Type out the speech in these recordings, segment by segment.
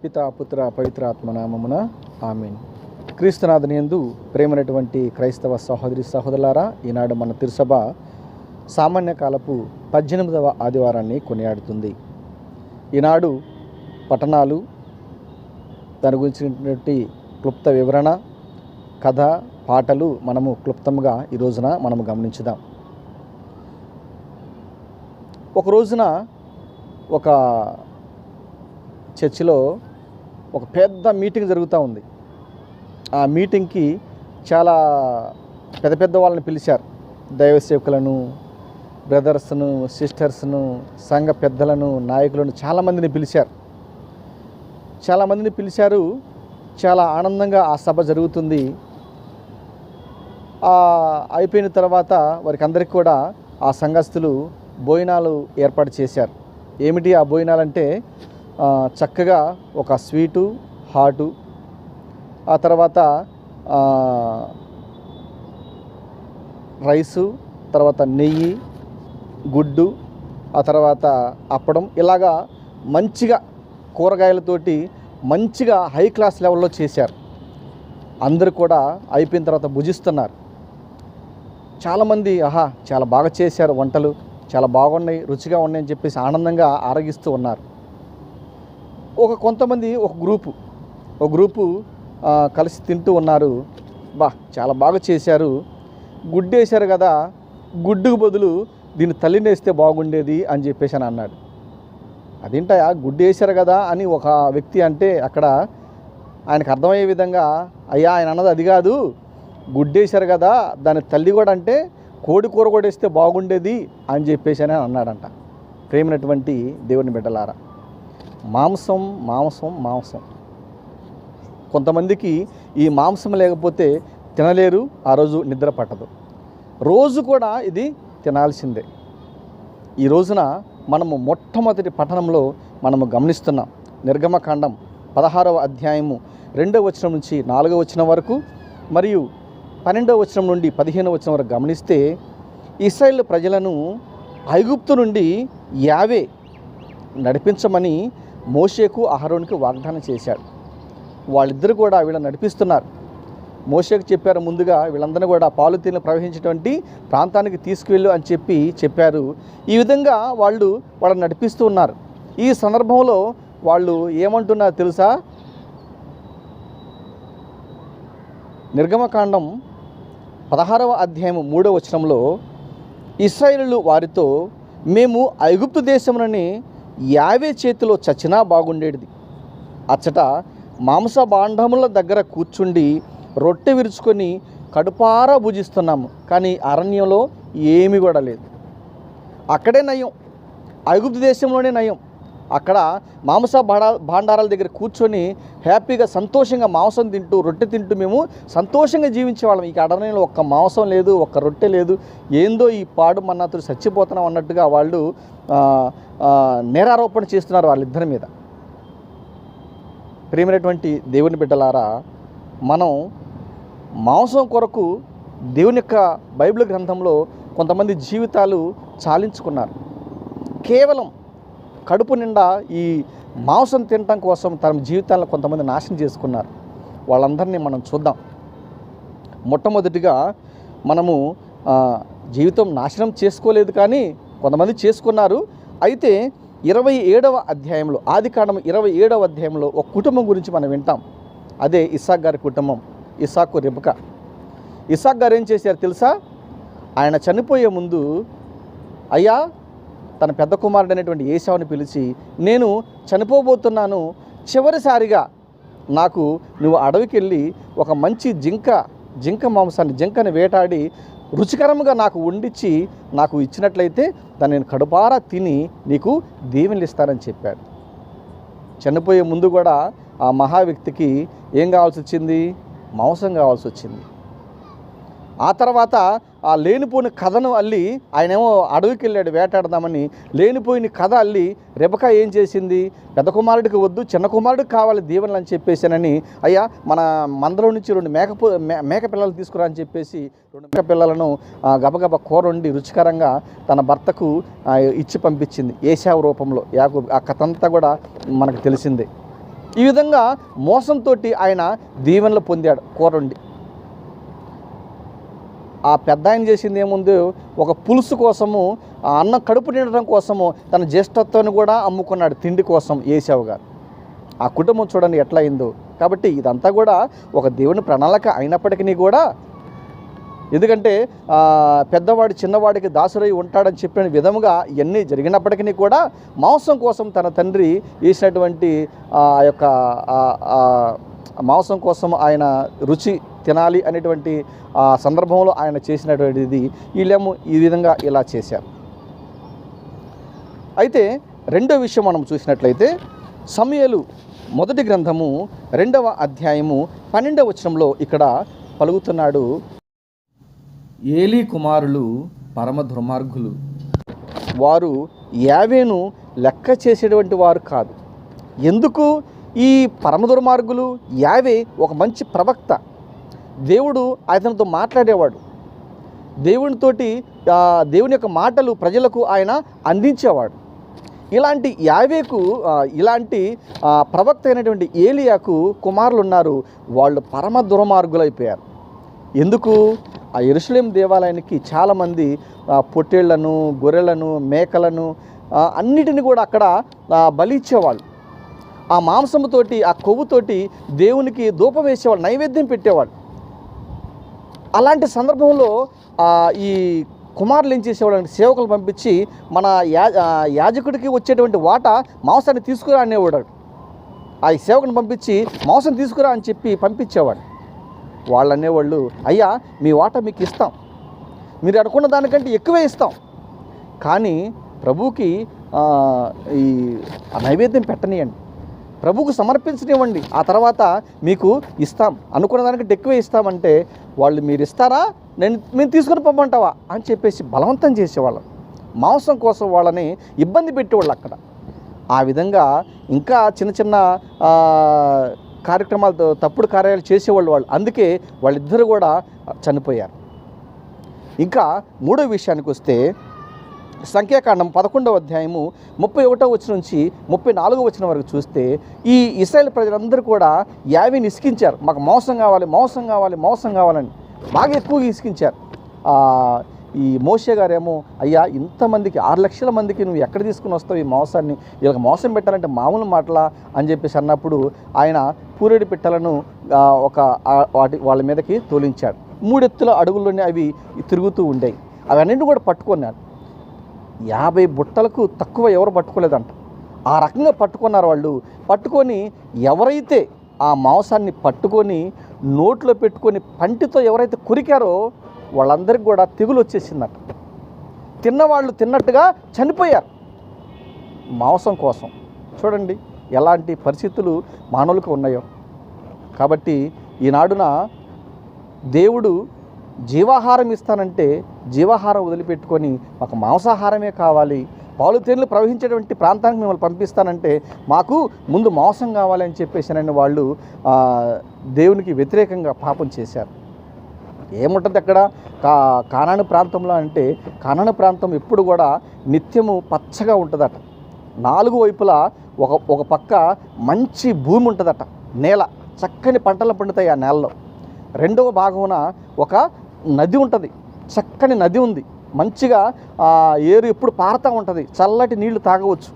పితా పుత్ర పవిత్రాత్మ నామమున ఆమేన్. క్రీస్తునాథుని యందు ప్రేమైనటువంటి క్రైస్తవ సహోదరి సహోదరులారా, ఈనాడు మన తిరుసభ సామాన్య కాలపు 18వ ఆదివారాన్ని కొనియాడుతుంది. ఈనాడు పఠనాలు, దాని గురించినటువంటి క్లుప్త వివరణ, కథ, పాటలు మనము క్లుప్తంగా ఈ రోజున మనము గమనించుదాం. ఒక రోజున ఒక చర్చిలో ఒక పెద్ద మీటింగ్ జరుగుతూ ఉంది. ఆ మీటింగ్కి చాలా పెద్ద పెద్ద వాళ్ళని పిలిచారు. దైవ సేవకులను, బ్రదర్స్ను, సిస్టర్స్ను, సంఘ పెద్దలను, నాయకులను చాలామందిని పిలిచారు. చాలా ఆనందంగా ఆ సభ జరుగుతుంది. అయిపోయిన తర్వాత వారికి అందరికీ కూడా ఆ సంఘస్థులు భోజనాలు ఏర్పాటు చేశారు. ఏమిటి ఆ భోజనాలంటే చక్కగా ఒక స్వీటు, హాటు, ఆ తర్వాత రైసు, తర్వాత నెయ్యి, గుడ్డు, ఆ తర్వాత అప్పడం, ఇలాగా మంచిగా కూరగాయలతోటి మంచిగా హై క్లాస్ లెవెల్లో చేశారు. అందరూ కూడా అయిపోయిన తర్వాత భుజిస్తున్నారు. చాలామంది చాలా బాగా చేశారు, వంటలు చాలా బాగున్నాయి, రుచిగా ఉన్నాయని చెప్పేసి ఆనందంగా ఆరగిస్తూ ఉన్నారు. కొంతమంది ఒక గ్రూపు కలిసి తింటూ ఉన్నారు. చాలా బాగా చేశారు, గుడ్డు వేశారు కదా, గుడ్డుకు బదులు దీన్ని తల్లిని వేస్తే బాగుండేది అని చెప్పేసి అని అన్నాడు. అదేంటయా గుడ్డు వేశారు కదా అని ఒక వ్యక్తి అంటే, అక్కడ ఆయనకు అర్థమయ్యే విధంగా, అయ్యా ఆయన అన్నది అది కాదు, గుడ్డేశారు కదా దాని తల్లి కూడా అంటే కోడి కూర కూడా వేస్తే బాగుండేది అని చెప్పేసి అని అన్నాడంట. ప్రేమైనటువంటి దేవుని బిడ్డలారా, మాంసం మాంసం మాంసం కొంతమందికి ఈ మాంసం లేకపోతే తినలేరు, ఆ రోజు నిద్ర పట్టదు. రోజు కూడా ఇది తినాల్సిందే. ఈ రోజున మనము మొట్టమొదటి పఠనంలో మనము గమనిస్తున్నాం. నిర్గమకాండం 16వ అధ్యాయము 2వ వచనం నుంచి 4వ వచనం వరకు, మరియు 12వ వచనం నుండి 15వ వచనం వరకు గమనిస్తే, ఇశ్రాయేలు ప్రజలను ఐగుప్తు నుండి యావే నడిపించమని మోషేకు, అహరోనుకు వాగ్దానం చేశాడు. వాళ్ళిద్దరు కూడా వీళ్ళని నడిపిస్తున్నారు. మోషేకు చెప్పారు, ముందుగా వీళ్ళందరినీ కూడా పాలు తేనె ప్రవహించేటువంటి ప్రాంతానికి తీసుకువెళ్ళు అని చెప్పారు. ఈ విధంగా వాళ్ళని నడిపిస్తూ ఉన్నారు. ఈ సందర్భంలో వాళ్ళు ఏమంటున్నారు తెలుసా? నిర్గమకాండం 16వ అధ్యాయం 3వ వచనంలో, ఇశ్రాయేలీయులు వారితో, మేము ఐగుప్తు దేశమునని యావే చేతిలో చచ్చినా బాగుండేది, అచ్చట మాంస భాండముల దగ్గర కూర్చుండి రొట్టె విరుచుకొని కడుపారా భుజిస్తున్నాము, కానీ అరణ్యంలో ఏమీ కూడా లేదు. అక్కడే నయం, ఐగుప్తు దేశంలోనే నయం. అక్కడ మాంస భాండారాల దగ్గర కూర్చొని హ్యాపీగా సంతోషంగా మాంసం తింటూ, రొట్టె తింటూ మేము సంతోషంగా జీవించేవాళ్ళం. ఇక అరణ్యంలో ఒక్క మాంసం లేదు, ఒక్క రొట్టె లేదు, ఏందో ఈ పాడు మన్నాతో చచ్చిపోతున్నాం అన్నట్టుగా వాళ్ళు నేరారోపణ చేస్తున్నారు వాళ్ళిద్దరి మీద. ప్రియమైనటువంటి దేవుని బిడ్డలారా, మనం మాంసం కొరకు దేవుని యొక్క బైబిల్ గ్రంథంలో కొంతమంది జీవితాలు చాలించుకున్నారు. కేవలం కడుపు నిండా ఈ మాంసం తినటం కోసం తమ జీవితాలను కొంతమంది నాశనం చేసుకున్నారు. వాళ్ళందరినీ మనం చూద్దాం. మొట్టమొదటిగా మనము జీవితం నాశనం చేసుకోలేదు, కానీ కొంతమంది చేసుకున్నారు. అయితే 27వ అధ్యాయంలో, ఆదికాండం 27వ అధ్యాయంలో ఒక కుటుంబం గురించి మనం వింటాం. అదే ఇస్సాకు గారి కుటుంబం, ఇస్సాకు, రెబెకా. ఇస్సాకు గారు ఏం చేశారు తెలుసా? ఆయన చనిపోయే ముందు, అయ్యా, తన పెద్ద కుమారుడు అనేటువంటి ఏశావుని పిలిచి, నేను చనిపోబోతున్నాను, చివరిసారిగా నాకు నువ్వు అడవికి వెళ్ళి ఒక మంచి జింక మాంసాన్ని, జింకని వేటాడి రుచికరంగా నాకు వండించి నాకు ఇచ్చినట్లయితే దాన్ని నేను కడుపారా తిని నీకు దీవెనలు ఇస్తానని చెప్పాడు. చనిపోయే ముందు కూడా ఆ మహా వ్యక్తికి ఏం కావాల్సి వచ్చింది? మాంసం కావాల్సి వచ్చింది. ఆ తర్వాత ఆ లేనిపోయిన కథను అల్లి, ఆయనేమో అడవికి వెళ్ళాడు వేటాడదామని, లేనిపోయిన కథ అల్లి రెబెకా ఏం చేసింది? పెద్ద కుమారుడికి వద్దు, చిన్న కుమారుడికి కావాలి దీవెనలు అని చెప్పేసానని, అయ్యా మన మందలో నుంచి 2 మేక పిల్లలు తీసుకురా అని చెప్పేసి 2 మేక పిల్లలను గబగబ కూర వండి రుచికరంగా తన భర్తకు ఇచ్చి పంపించింది ఏశావు రూపంలో. యాకోబు. ఆ కథ అంతా కూడా మనకు తెలిసిందే. ఈ విధంగా మోసంతో ఆయన దీవెనలు పొందాడు కూరండి. ఆ పెద్ద ఆయన చేసింది ఏముంది, ఒక పులుసు కోసము, ఆ అన్నం కడుపు నిండడం కోసము తన జ్యేష్ఠత్వాన్ని కూడా అమ్ముకున్నాడు తిండి కోసం ఏశావు గారు. ఆ కుటుంబం చూడండి ఎట్లా అయిందో. కాబట్టి ఇదంతా కూడా ఒక దేవుని ప్రణాళిక అయినప్పటికీ కూడా, ఎందుకంటే పెద్దవాడు చిన్నవాడికి దాసుడై ఉంటాడని చెప్పిన విధముగా ఇవన్నీ జరిగినప్పటికీ కూడా మాంసం కోసం తన తండ్రి వేసినటువంటి ఆ యొక్క మాంసం కోసం ఆయన రుచి తినాలి అనేటువంటి సందర్భంలో ఆయన చేసినటువంటిది వీళ్ళేమో ఈ విధంగా ఇలా చేశారు. అయితే రెండో విషయం మనం చూసినట్లయితే సమూయేలు మొదటి గ్రంథము 2వ అధ్యాయము 12వ వచనంలో ఇక్కడ పలుకుతున్నాడు, ఏలీ కుమారులు పరమ దుర్మార్గులు, వారు యావేను లెక్క చేసేటువంటి వారు కాదు. ఎందుకు ఈ పరమ దుర్మార్గులు? యావే ఒక మంచి ప్రవక్త, దేవుడు అతనితో మాట్లాడేవాడు, దేవునితోటి దేవుని యొక్క మాటలు ప్రజలకు ఆయన అందించేవాడు. ఇలాంటి యావేకు ఇలాంటి ప్రవక్త అయినటువంటి ఏలియాకు కుమారులు ఉన్నారు, వాళ్ళు పరమ దుర్మార్గులైపోయారు. ఎందుకు? ఆ యెరూషలేము దేవాలయానికి చాలామంది పొట్టేళ్లను, గొర్రెలను, మేకలను అన్నిటిని కూడా అక్కడ బలి ఇచ్చేవాళ్ళు. ఆ మాంసముతోటి, ఆ కొవ్వుతోటి దేవునికి ధూపం వేసేవాళ్ళు, నైవేద్యం పెట్టేవాళ్ళు. అలాంటి సందర్భంలో ఈ కుమారులు ఏం చేసేవాళ్ళు, సేవకులు పంపించి మన యాజకుడికి వచ్చేటువంటి వాటా మాంసాన్ని తీసుకురా అనేవాడు. ఆ సేవకుని పంపించి మాంసం తీసుకురా అని చెప్పి పంపించేవాడు. వాళ్ళు అనేవాళ్ళు, అయ్యా మీ వాటా మీకు ఇస్తాం, మీరు అనుకున్న దానికంటే ఎక్కువే ఇస్తాం, కానీ ప్రభువుకి ఈ నైవేద్యం పెట్టనియండి, ప్రభువుకు సమర్పించనివ్వండి, ఆ తర్వాత మీకు ఇస్తాం, అనుకున్న దానికంటే ఎక్కువే ఇస్తామంటే వాళ్ళు, మీరు ఇస్తారా, మేము తీసుకుని పొమ్మంటావా అని చెప్పేసి బలవంతం చేసేవాళ్ళం. మాంసం కోసం వాళ్ళని ఇబ్బంది పెట్టేవాళ్ళు అక్కడ. ఆ విధంగా ఇంకా చిన్న చిన్న కార్యక్రమాలతో తప్పుడు కార్యాలు చేసేవాళ్ళు వాళ్ళు. అందుకే వాళ్ళిద్దరు కూడా చనిపోయారు. ఇంకా మూడో విషయానికి వస్తే సంఖ్యాకాండం 11వ అధ్యాయము 31వ వచనం నుంచి 34వ వచనం వరకు చూస్తే ఈ ఇశ్రాయేలు ప్రజలందరూ కూడా యావేని ఇసికించారు. మాకు మోసం కావాలి, మోసం కావాలి, మోసం కావాలని బాగా ఎక్కువగా ఇసికించారు. ఈ మోషే గారేమో, అయ్యా ఇంతమందికి 6 లక్షల మందికి నువ్వు ఎక్కడ తీసుకుని వస్తావు ఈ మోసాన్ని, వీళ్ళకి మోసం పెట్టాలంటే మామూలు మాటలా అని చెప్పేసి అన్నప్పుడు ఆయన పూరేడు పిట్టలను వాళ్ళ మీదకి తోలించాడు. 3 ఎత్తుల అడుగుల్లోనే అవి తిరుగుతూ ఉండేవి. అవన్నింటిని కూడా పట్టుకున్నాడు. 50 బుట్టలకు తక్కువ ఎవరు పట్టుకోలేదంట. ఆ రకంగా పట్టుకున్నారు వాళ్ళు. పట్టుకొని ఎవరైతే ఆ మాంసాన్ని పట్టుకొని నోట్లో పెట్టుకొని పంటితో ఎవరైతే కొరికారో వాళ్ళందరికీ కూడా తెగులు వచ్చేసిందట. తిన్నవాళ్ళు తిన్నట్టుగా చనిపోయారు మాంసం కోసం. చూడండి ఎలాంటి పరిస్థితులు మానవులకు ఉన్నాయో. కాబట్టి ఈనాడున దేవుడు జీవాహారం ఇస్తానంటే జీవాహారం వదిలిపెట్టుకొని మాకు మాంసాహారమే కావాలి, పాలు తేనెలు ప్రవహించేటువంటి ప్రాంతానికి మిమ్మల్ని పంపిస్తానంటే మాకు ముందు మాంసం కావాలని చెప్పేసానని వాళ్ళు దేవునికి వ్యతిరేకంగా పాపం చేశారు. ఏముంటుంది అక్కడ కానాను ప్రాంతంలో అంటే, కానాను ప్రాంతం ఎప్పుడు కూడా నిత్యము పచ్చగా ఉంటుందట. 4 వైపులా ఒక పక్క మంచి భూమి ఉంటుందట, నేల, చక్కని పంటలు పండుతాయి ఆ నేలలో. రెండవ భాగమున ఒక నది ఉంటుంది, చక్కని నది ఉంది, మంచిగా ఏరు ఎప్పుడు పారుతూ ఉంటుంది, చల్లటి నీళ్లు తాగవచ్చు.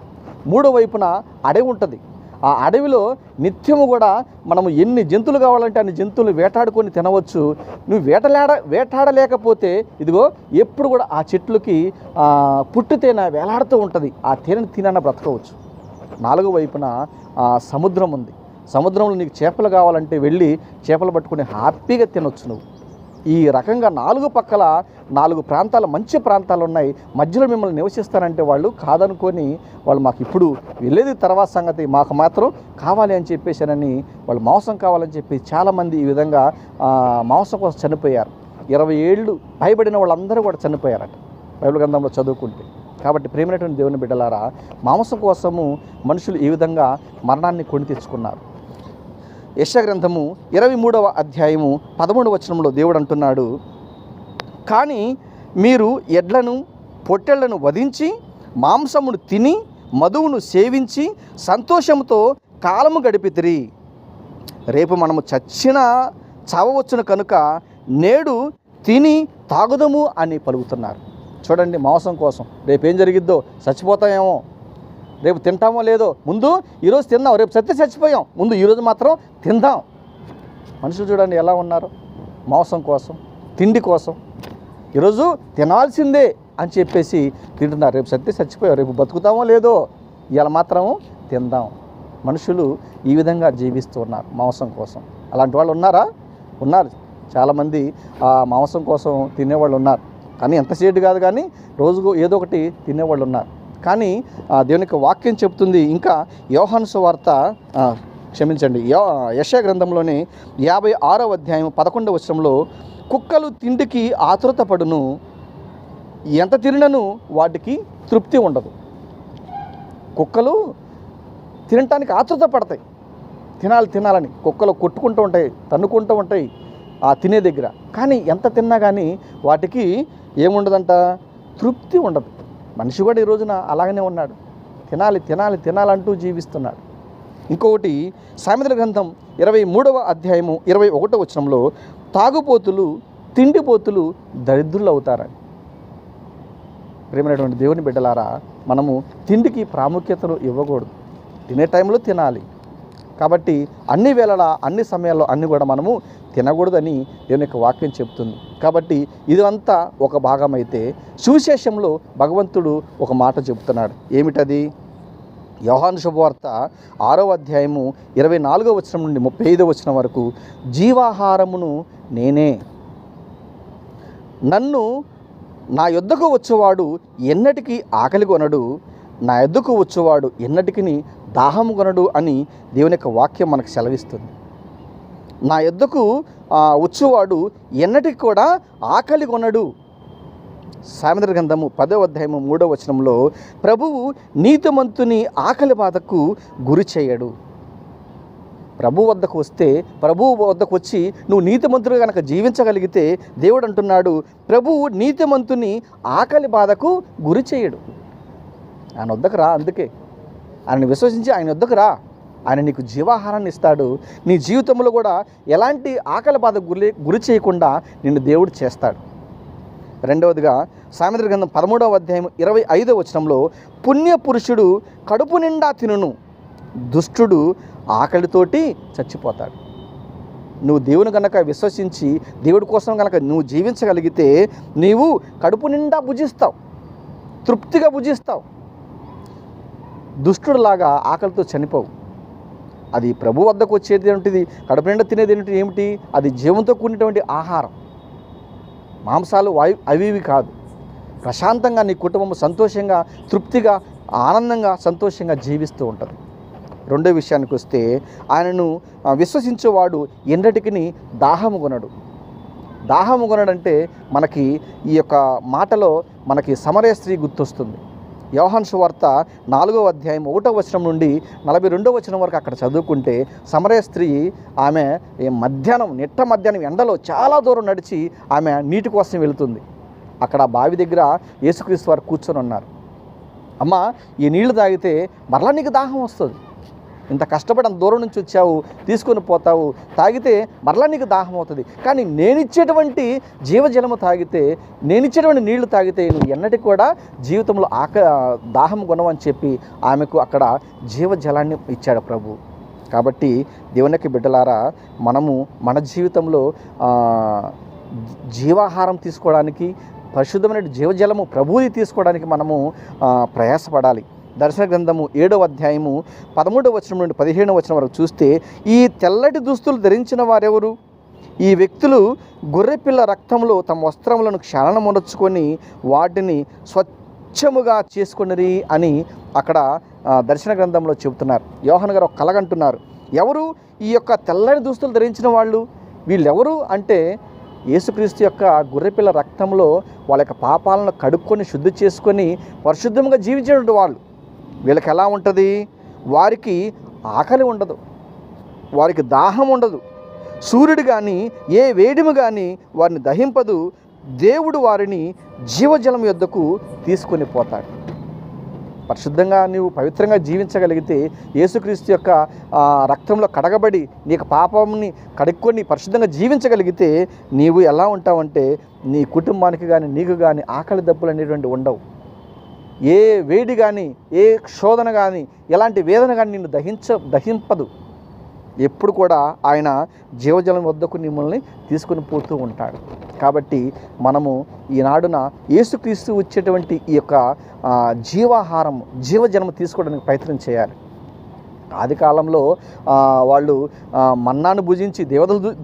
3వ వైపున అడవి ఉంటుంది. ఆ అడవిలో నిత్యము కూడా మనము ఎన్ని జంతువులు కావాలంటే అన్ని జంతువులు వేటాడుకొని తినవచ్చు. నువ్వు వేటాడలేకపోతే ఇదిగో ఎప్పుడు కూడా ఆ చెట్లకి పుట్టు తేనె వేలాడుతూ ఉంటుంది, ఆ తేనెని తినైనా బ్రతకవచ్చు. 4వ వైపున సముద్రం ఉంది. సముద్రంలో నీకు చేపలు కావాలంటే వెళ్ళి చేపలు పట్టుకొని హ్యాపీగా తినొచ్చు నువ్వు. ఈ రకంగా 4 పక్కల 4 ప్రాంతాలు, మంచి ప్రాంతాలు ఉన్నాయి. మధ్యలో మిమ్మల్ని నివసిస్తారంటే వాళ్ళు కాదనుకొని వాళ్ళు మాకు ఇప్పుడు వెళ్ళేది తర్వాత సంగతి, మాకు మాత్రం కావాలి అని చెప్పేసానని వాళ్ళు మాంసం కావాలని చెప్పి చాలామంది ఈ విధంగా మాంసం కోసం చనిపోయారు. 20 ఏళ్ళు పైబడిన వాళ్ళందరూ కూడా చనిపోయారట బైబిల్ గ్రంథంలో చదువుకుంటే. కాబట్టి ప్రేమైనటువంటి దేవుని బిడ్డలారా, మాంసం కోసము మనుషులు ఈ విధంగా మరణాన్ని కొని తెచ్చుకున్నారు. యెషయా గ్రంథము 23వ అధ్యాయము 13వ వచనంలో దేవుడు అంటున్నాడు, కానీ మీరు ఎడ్లను పొట్టేళ్లను వధించి మాంసమును తిని మధువును సేవించి సంతోషంతో కాలము గడిపితిరి, రేపు మనము చచ్చిన చావవచ్చును కనుక నేడు తిని తాగుదము అని పలుకుతున్నారు. చూడండి, మాంసం కోసం రేపు ఏం జరిగిద్దో, చచ్చిపోతామేమో, రేపు తింటామో లేదో, ముందు ఈరోజు తిందాం, రేపు చచ్చిపోయాం, ముందు ఈరోజు మాత్రం తిందాం. మనుషులు చూడండి ఎలా ఉన్నారు, మాంసం కోసం, తిండి కోసం, ఈరోజు తినాల్సిందే అని చెప్పేసి తింటున్నారు. రేపు చచ్చిపోయాం, రేపు బతుకుతామో లేదో, ఇవాళ మాత్రం తిందాం. మనుషులు ఈ విధంగా జీవిస్తూ ఉన్నారు మాంసం కోసం. అలాంటి వాళ్ళు ఉన్నారా? ఉన్నారు. చాలామంది ఆ మాంసం కోసం తినేవాళ్ళు ఉన్నారు. కానీ ఎంతసేపు కాదు, కానీ రోజుకు ఏదో ఒకటి తినేవాళ్ళు ఉన్నారు. కానీ దేవుని యొక్క వాక్యం చెప్తుంది. ఇంకా యోహాను సువార్త యెషయా గ్రంథంలోని 56వ అధ్యాయం 11వ వచనంలో, కుక్కలు తిండికి ఆతురత పడును, ఎంత తిరినను వాటికి తృప్తి ఉండదు. కుక్కలు తినటానికి ఆతురత పడతాయి, తినాలని. కుక్కలు కొట్టుకుంటూ ఉంటాయి, తన్నుకుంటూ ఉంటాయి ఆ తినే దగ్గర. కానీ ఎంత తిన్నా కానీ వాటికి ఏముండదంట, తృప్తి ఉండదు. మనిషి కూడా ఈ రోజున అలాగనే ఉన్నాడు, తినాలంటూ జీవిస్తున్నాడు. ఇంకొకటి సామెతల గ్రంథం 23వ అధ్యాయము 21వ వచనంలో, తాగుబోతులు తిండిపోతులు దరిద్రులు అవుతారని. ప్రేమైనటువంటి దేవుని బిడ్డలారా, మనము తిండికి ప్రాముఖ్యతను ఇవ్వకూడదు. తినే టైంలో తినాలి. కాబట్టి అన్ని వేళలా అన్ని సమయాల్లో అన్నీ కూడా మనము తినకూడదని దేవుని యొక్క వాక్యం చెప్తుంది. కాబట్టి ఇదంతా ఒక భాగం అయితే, సువిశేషంలో భగవంతుడు ఒక మాట చెబుతున్నాడు. ఏమిటది? యోహాను శుభవార్త 6వ అధ్యాయము 24వ వచనం నుండి 35వ వచనం వరకు, జీవాహారమును నేనే, నన్ను నా యొద్దకు వచ్చేవాడు ఎన్నటికీ ఆకలి కొనడు, నా యొద్దకు వచ్చేవాడు ఎన్నటికి దాహము కొనడు అని దేవుని యొక్క వాక్యం మనకు సెలవిస్తుంది. నా యొద్దకు వచ్చేవాడు ఎన్నటికి కూడా ఆకలి కొనడు. సామెతల గ్రంథము 10వ అధ్యాయము 3వ వచనంలో, ప్రభువు నీతిమంతుని ఆకలి బాధకు గురి చేయడు. ప్రభు వద్దకు వచ్చి నువ్వు నీతిమంతుడు కనుక జీవించగలిగితే దేవుడు అంటున్నాడు, ప్రభువు నీతిమంతుని ఆకలి బాధకు గురి చేయడు. ఆయన వద్దకు రా, అందుకే ఆయనను విశ్వసించి ఆయన వద్దకు రా, ఆయన నీకు జీవాహారాన్ని ఇస్తాడు. నీ జీవితంలో కూడా ఎలాంటి ఆకలి బాధ గురి చేయకుండా నిన్ను దేవుడు చేస్తాడు. రెండవదిగా సామెతల గ్రంథం 13వ అధ్యాయం 25వ వచనంలో, పుణ్యపురుషుడు కడుపు నిండా తినును, దుష్టుడు ఆకలితోటి చచ్చిపోతాడు. నువ్వు దేవుని కనుక విశ్వసించి దేవుడి కోసం కనుక నువ్వు జీవించగలిగితే నీవు కడుపు నిండా భుజిస్తావు, తృప్తిగా భుజిస్తావు. దుష్టుడిలాగా ఆకలితో చనిపోవు. అది ప్రభు వద్దకు వచ్చేది ఏంటిది, కడుపు నిండా తినేది ఏమిటి? అది జీవంతో కూడినటువంటి ఆహారం, మాంసాలు అవి కాదు. ప్రశాంతంగా నీ కుటుంబం సంతోషంగా, తృప్తిగా, ఆనందంగా, సంతోషంగా జీవిస్తూ ఉంటుంది. రెండో విషయానికి వస్తే, ఆయనను విశ్వసించేవాడు ఎన్నటికి దాహము కొనడు. దాహము కొనడంటే మనకి ఈ యొక్క మాటలో మనకి సమరయ స్త్రీ గుర్తొస్తుంది. యోహాను సువార్త 4వ అధ్యాయం 1వ వచనం నుండి 42వ వచనం వరకు అక్కడ చదువుకుంటే, సమరయ స్త్రీ ఆమె నిట్ట మధ్యాహ్నం ఎండలో చాలా దూరం నడిచి ఆమె నీటి కోసం వెళుతుంది. అక్కడ బావి దగ్గర యేసుక్రీస్తు వారు కూర్చొని ఉన్నారు. అమ్మ, ఈ నీళ్లు తాగితే మరలా నీకు దాహం వస్తుంది, ఇంత కష్టపడి అంత దూరం నుంచి వచ్చావు, తీసుకొని పోతావు, తాగితే మరలా నీకు దాహం అవుతుంది. కానీ నేనిచ్చేటువంటి జీవజలము తాగితే, నేనిచ్చేటువంటి నీళ్లు తాగితే నువ్వు ఎన్నటికి కూడా జీవితంలో దాహం కొనవని చెప్పి ఆమెకు అక్కడ జీవజలాన్ని ఇచ్చాడు ప్రభు. కాబట్టి దేవుని యొక్క బిడ్డలారా, మనము మన జీవితంలో జీవాహారం తీసుకోవడానికి, పరిశుద్ధమైన జీవజలము ప్రభువుని తీసుకోవడానికి మనము ప్రయాసపడాలి. దర్శన గ్రంథము 7వ అధ్యాయము 13వ వచనం నుండి 15వ వచనం వరకు చూస్తే, ఈ తెల్లటి దుస్తులు ధరించిన వారెవరు? ఈ వ్యక్తులు గొర్రెపిల్ల రక్తంలో తమ వస్త్రములను క్షాళనమునర్చుకొని వాటిని స్వచ్ఛముగా చేసుకొనిరి అని అక్కడ దర్శన గ్రంథంలో చెబుతున్నారు. యోహాను గారు ఒక కలగంటున్నారు. ఎవరు ఈ యొక్క తెల్లని దుస్తులు ధరించిన వాళ్ళు? వీళ్ళెవరు అంటే, యేసుక్రీస్తు యొక్క గొర్రెపిల్ల రక్తంలో వాళ్ళ యొక్క పాపాలను కడుక్కొని శుద్ధి చేసుకొని పరిశుద్ధంగా జీవించేటువంటి వాళ్ళు. వీళ్ళకి ఎలా ఉంటుంది? వారికి ఆకలి ఉండదు, వారికి దాహం ఉండదు, సూర్యుడు కానీ ఏ వేడిమి కానీ వారిని దహింపదు. దేవుడు వారిని జీవజలం యొద్దకు తీసుకొని పోతాడు. పరిశుద్ధంగా నీవు పవిత్రంగా జీవించగలిగితే, యేసుక్రీస్తు యొక్క రక్తంలో కడగబడి నీకు పాపంని కడుక్కొని పరిశుద్ధంగా జీవించగలిగితే నీవు ఎలా ఉంటావంటే నీ కుటుంబానికి కానీ నీకు కానీ ఆకలి దప్పులు అనేటువంటి ఉండవు. ఏ వేడి కానీ ఏ శోధన కానీ ఎలాంటి వేదన కానీ నిన్ను దహింపదు. ఎప్పుడు కూడా ఆయన జీవజలం వద్దకు మిమ్మల్ని తీసుకుని పోతూ ఉంటాడు. కాబట్టి మనము ఈనాడున యేసుక్రీస్తు వచ్చేటువంటి ఈ యొక్క జీవాహారం జీవజలం తీసుకోవడానికి ప్రయత్నం చేయాలి. ఆది కాలంలో వాళ్ళు మన్నాను భుజించి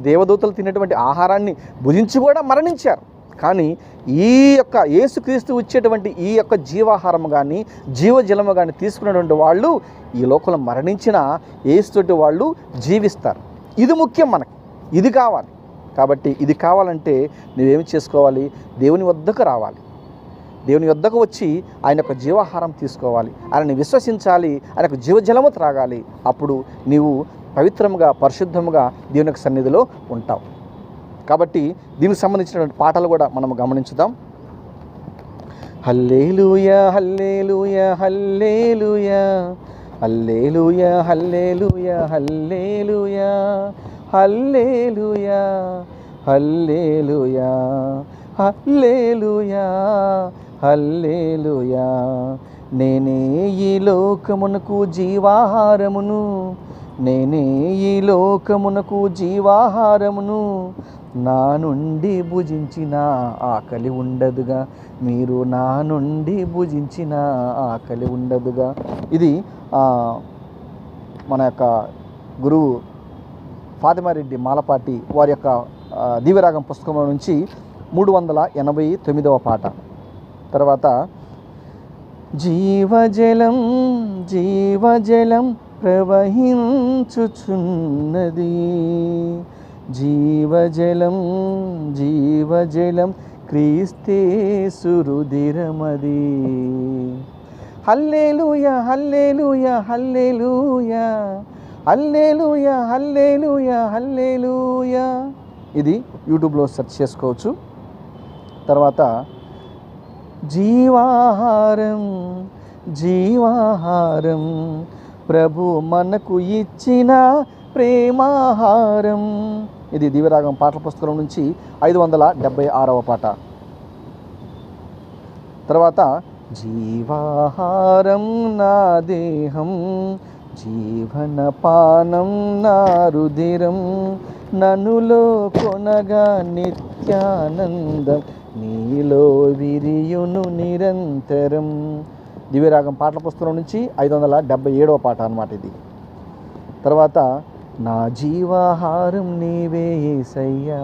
దేవదూతలు తినేటువంటి ఆహారాన్ని భుజించి కూడా మరణించారు. కానీ ఈ యొక్క యేసుక్రీస్తు వచ్చేటువంటి ఈ యొక్క జీవాహారము కానీ జీవజలము కానీ తీసుకున్నటువంటి వాళ్ళు ఈ లోకంలో మరణించిన యేసుతోటి వాళ్ళు జీవిస్తారు. ఇది ముఖ్యం, మనకి ఇది కావాలి. కాబట్టి ఇది కావాలంటే నువ్వేమి చేసుకోవాలి? దేవుని వద్దకు రావాలి. దేవుని వద్దకు వచ్చి ఆయన యొక్క జీవాహారం తీసుకోవాలి, ఆయనని విశ్వసించాలి, ఆయన యొక్క జీవజలము త్రాగాలి. అప్పుడు నీవు పవిత్రముగా పరిశుద్ధముగా దేవుని యొక్క సన్నిధిలో ఉంటావు. కాబట్టి దీనికి సంబంధించినటువంటి పాటలు కూడా మనం గమనించుదాం. హల్లెలూయా హల్లెలూయా హల్లెలూయా హల్లెలూయా హల్లెలూయా హల్లెలూయా హల్లెలూయా హల్లెలూయా హల్లెలూయా హల్లెలూయా. నేనే ఈ లోకమునకు జీవాహారమును, నేనే ఈ లోకమునకు జీవాహారమును, నా నుండి భుజించిన ఆకలి ఉండదుగా, మీరు నా నుండి భుజించిన ఆకలి ఉండదుగా. ఇది మన యొక్క గురువు ఫాతిమారెడ్డి మాలపాటి వారి యొక్క దివ్యరాగం పుస్తకంలో నుంచి 389వ పాట. తర్వాత జీవజలం జీవజలం ప్రవహించుచున్నది, జీవజలం జీవజలం క్రీస్తేసు రుధిరమది. హల్లెలూయా హల్లెలూయా హల్లెలూయా హల్లెలూయా హల్లెలూయా హల్లెలూయా. ఇది యూట్యూబ్లో సెర్చ్ చేసుకోవచ్చు. తర్వాత జీవాహారం జీవాహారం ప్రభు మనకు ఇచ్చిన ప్రేమాహారం. ఇది దివ్యరాగం పాటల పుస్తకం నుంచి 576వ పాట. తర్వాత జీవాహారం నా దేహం, జీవనపానం నా రుధిరం, ననులో కొనగా నిత్యానందం, నీలో విరియును నిరంతరం. దివ్యరాగం పాటల పుస్తకం నుంచి 577వ పాట అన్నమాట ఇది. తర్వాత నా జీవాహారం నీవే యేసయ్యా,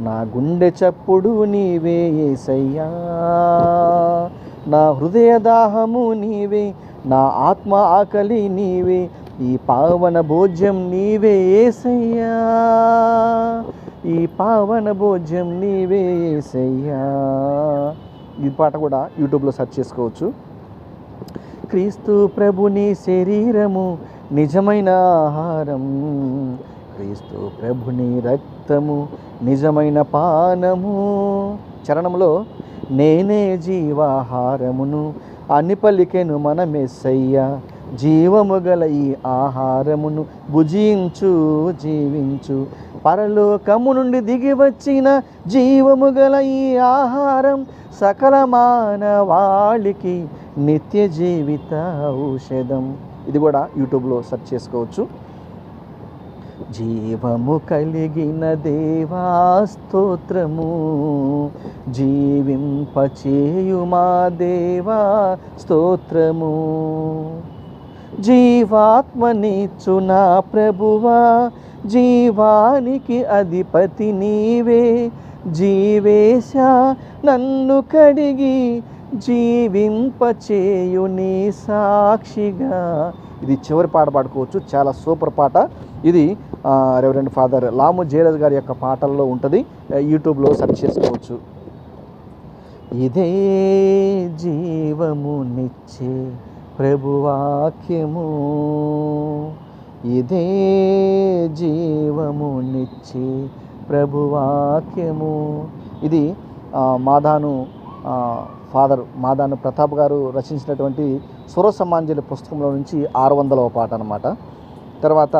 నా గుండె చప్పుడు నీవే యేసయ్యా, నా హృదయ దాహము నీవే, నా ఆత్మ ఆకలి నీవే, ఈ పావన భోజ్యం నీవే యేసయ్యా, ఈ పావన భోజ్యం నీవే యేసయ్యా. ఈ పాట కూడా యూట్యూబ్లో సెర్చ్ చేసుకోవచ్చు. క్రీస్తు ప్రభుని శరీరము నిజమైన ఆహారం, క్రీస్తు ప్రభుని రక్తము నిజమైన పానము. చరణంలో నేనే జీవాహారమును అని పలికెను మన మెస్సయ్య, జీవము గల ఈ ఆహారమును భుజించు జీవించు, పరలోకము నుండి దిగి వచ్చిన జీవము గల ఈ ఆహారం సకల మానవాళికి నిత్య జీవిత ఔషధం. ఇది కూడా యూట్యూబ్లో సెర్చ్ చేసుకోవచ్చు. జీవము కలిగిన దేవా స్తోత్రము, జీవింపచేయు మా దేవా స్తోత్రము, జీవాత్మనిచ్చు నా ప్రభువా, జీవానికి అధిపతి నీవే, జీవేశ నన్ను కడిగి జీవింపచేయు నీ సాక్షిగా. ఇది చివరి పాట పాడుకోవచ్చు, చాలా సూపర్ పాట. ఇది రెవరెండ్ ఫాదర్ లాము జయరాజ్ గారి యొక్క పాటల్లో ఉంటుంది, యూట్యూబ్లో సెర్చ్ చేసుకోవచ్చు. ఇదే జీవమునిచ్చే ప్రభువాక్యము, ఇదే జీవమునిచ్చే ప్రభువాక్యము. ఇది మాదాను ఫాదర్ మాదాను ప్రతాప్ గారు రచించినటువంటి స్వరసమాంజలి పుస్తకంలో నుంచి 600వ పాట అన్నమాట. తర్వాత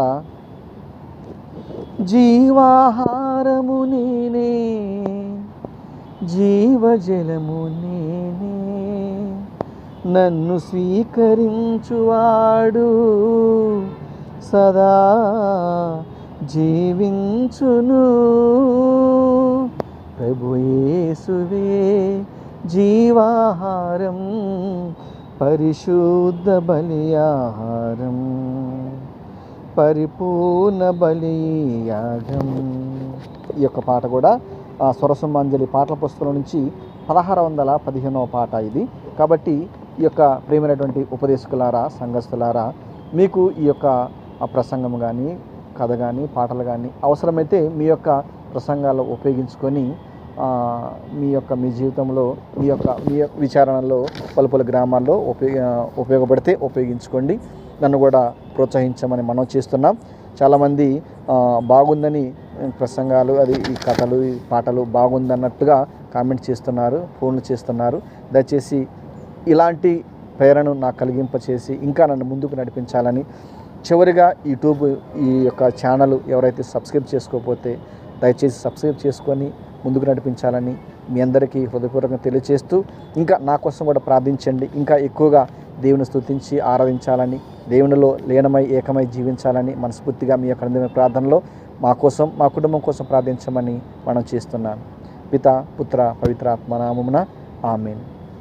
జీవాహారము నేనే, జీవజలము నేనే, నన్ను స్వీకరించువాడు సదా జీవించును. ప్రభు యేసువే జీవాహారం, పరిశుద్ధ బలియాహారం, పరిపూర్ణ బలియాగం. ఈ యొక్క పాట కూడా స్వరసమాంజలి పాటల పుస్తకం నుంచి 1615వ పాట ఇది. కాబట్టి ఈ యొక్క ప్రియమైనటువంటి ఉపదేశకులారా, సంఘస్థులారా, మీకు ఈ యొక్క ప్రసంగం కానీ, కథ కానీ, పాటలు కానీ అవసరమైతే మీ యొక్క ప్రసంగాల్లో ఉపయోగించుకొని మీ జీవితంలో మీ విచారణలో పలు గ్రామాల్లో ఉపయోగపడితే ఉపయోగించుకోండి. నన్ను కూడా ప్రోత్సహించమని మనం చేస్తున్నాం. చాలామంది బాగుందని ప్రసంగాలు, ఈ కథలు, ఈ పాటలు బాగుందన్నట్టుగా కామెంట్ చేస్తున్నారు, ఫోన్లు చేస్తున్నారు. దయచేసి ఇలాంటి ప్రేరణను నాకు కలిగింపచేసి ఇంకా నన్ను ముందుకు నడిపించాలని, చివరిగా యూట్యూబ్ ఈ యొక్క ఛానల్ ఎవరైతే సబ్స్క్రైబ్ చేసుకోకపోతే దయచేసి సబ్స్క్రైబ్ చేసుకొని ముందుకు నడిపించాలని మీ అందరికీ హృదయపూర్వకంగా తెలియజేస్తూ, ఇంకా నా కోసం కూడా ప్రార్థించండి. ఇంకా ఎక్కువగా దేవుని స్తుతించి ఆరాధించాలని, దేవునిలో లీనమై ఏకమై జీవించాలని మనస్ఫూర్తిగా మీ యొక్క ప్రార్థనలో మా కోసం, మా కుటుంబం కోసం ప్రార్థించమని మనం చేస్తున్నాను. పిత, పుత్ర, పవిత్ర ఆత్మ నామమున ఆమేన్.